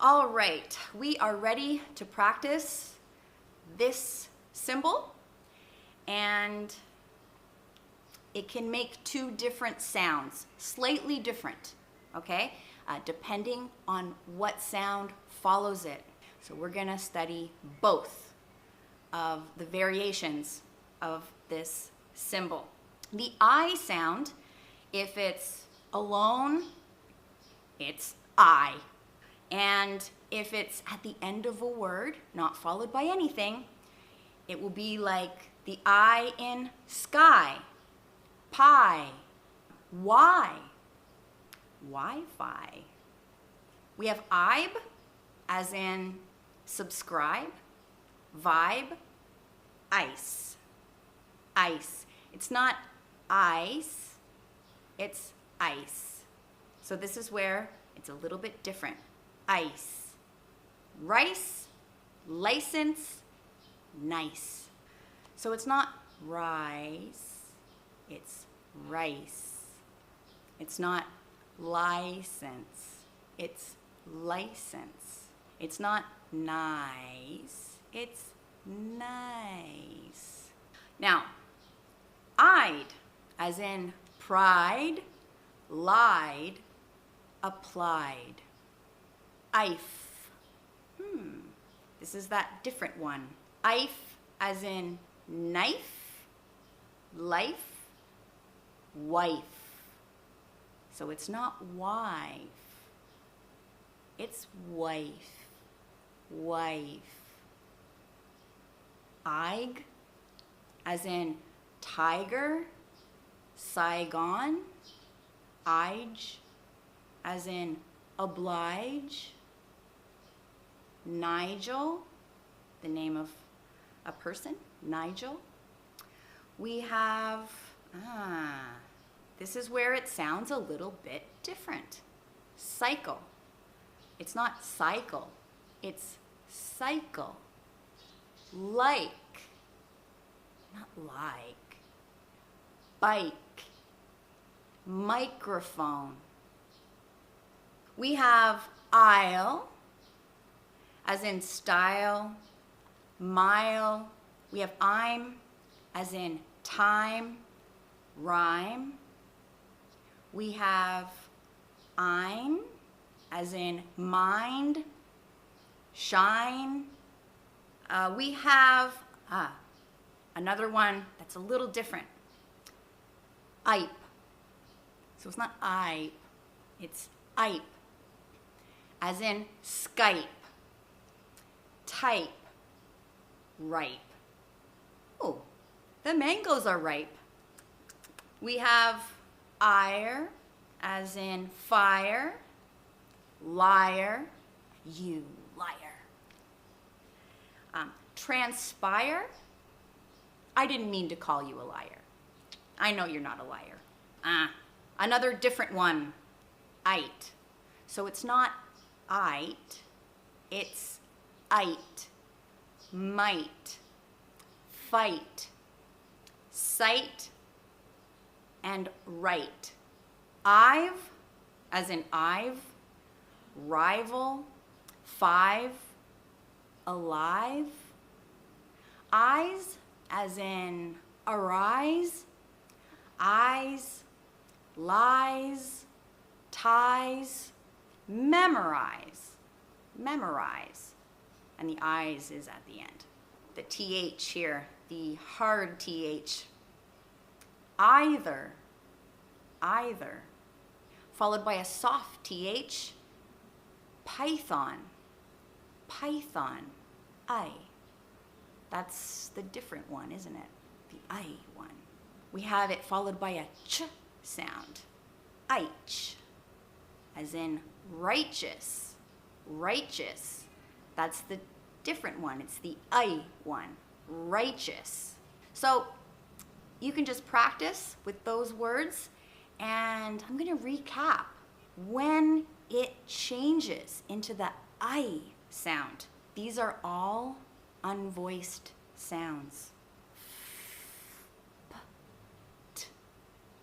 All right, we are ready to practice this symbol, and it can make two different sounds, slightly different, okay? Depending on what sound follows it. So we're gonna study both of the variations of this symbol. The I sound, if it's alone, it's I. And if it's at the end of a word, not followed by anything, it will be like the I in sky, pie, Y, Wi-Fi. We have IB, as in subscribe, vibe, ice, ice. It's not ice, it's ice. So this is where it's a little bit different. Ice, rice, license, nice. So it's not rice, it's rice. It's not license, it's license. It's not nice, it's nice. Now, I'd, as in pride, lied, applied. Ife. This is that different one. Ife, as in knife, life, wife. So it's not wife, it's wife, wife. Ig, as in tiger, Saigon. Ige, as in oblige. Nigel, the name of a person, Nigel. We have, this is where it sounds a little bit different. Cycle. It's not cycle, it's cycle. Like, not like. Bike. Microphone. We have aisle, as in style, mile. We have I'm, as in time, rhyme. We have ein, as in mind, shine. We have another one that's a little different. Ipe. So it's not ipe, it's ipe, as in Skype, type, ripe. Oh, the mangoes are ripe. We have ire, as in fire, liar, you liar. Transpire, I didn't mean to call you a liar. I know you're not a liar. Another different one, ite. So it's not ite, it's ite, might, fight, sight, and right. I've, as in I've, rival, five, alive. Eyes, as in arise, eyes, lies, ties, memorize, memorize. And the eyes is at the end. The TH here, the hard TH. Either, either. Followed by a soft TH. Python, python, I. That's the different one, isn't it? The I one. We have it followed by a ch sound. Ich, as in righteous, righteous. That's the different one. It's the I one, righteous. So you can just practice with those words, and I'm going to recap when it changes into the I sound. These are all unvoiced sounds.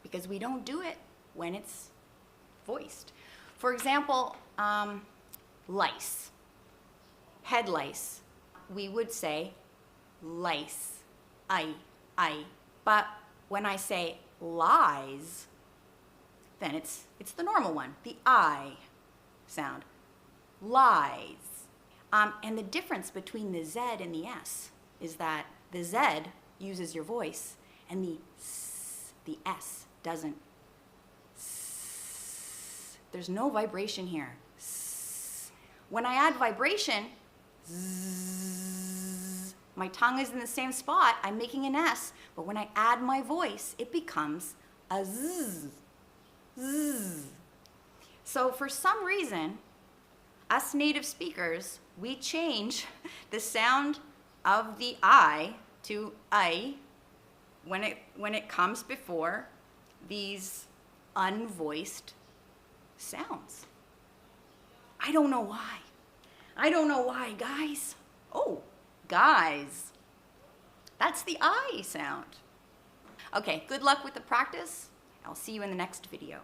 Because we don't do it when it's voiced. For example, lice. Head lice. We would say lice. I. But when I say lies, then it's the normal one, the I sound. Lies. And the difference between the Z and the S is that the Z uses your voice and the S doesn't. There's no vibration here. When I add vibration, my tongue is in the same spot, I'm making an S, but when I add my voice, it becomes a Z. So for some reason, us native speakers, we change the sound of the I to I when it comes before these unvoiced sounds. I don't know why. I don't know why, guys. Oh, guys. That's the I sound. Okay, good luck with the practice. I'll see you in the next video.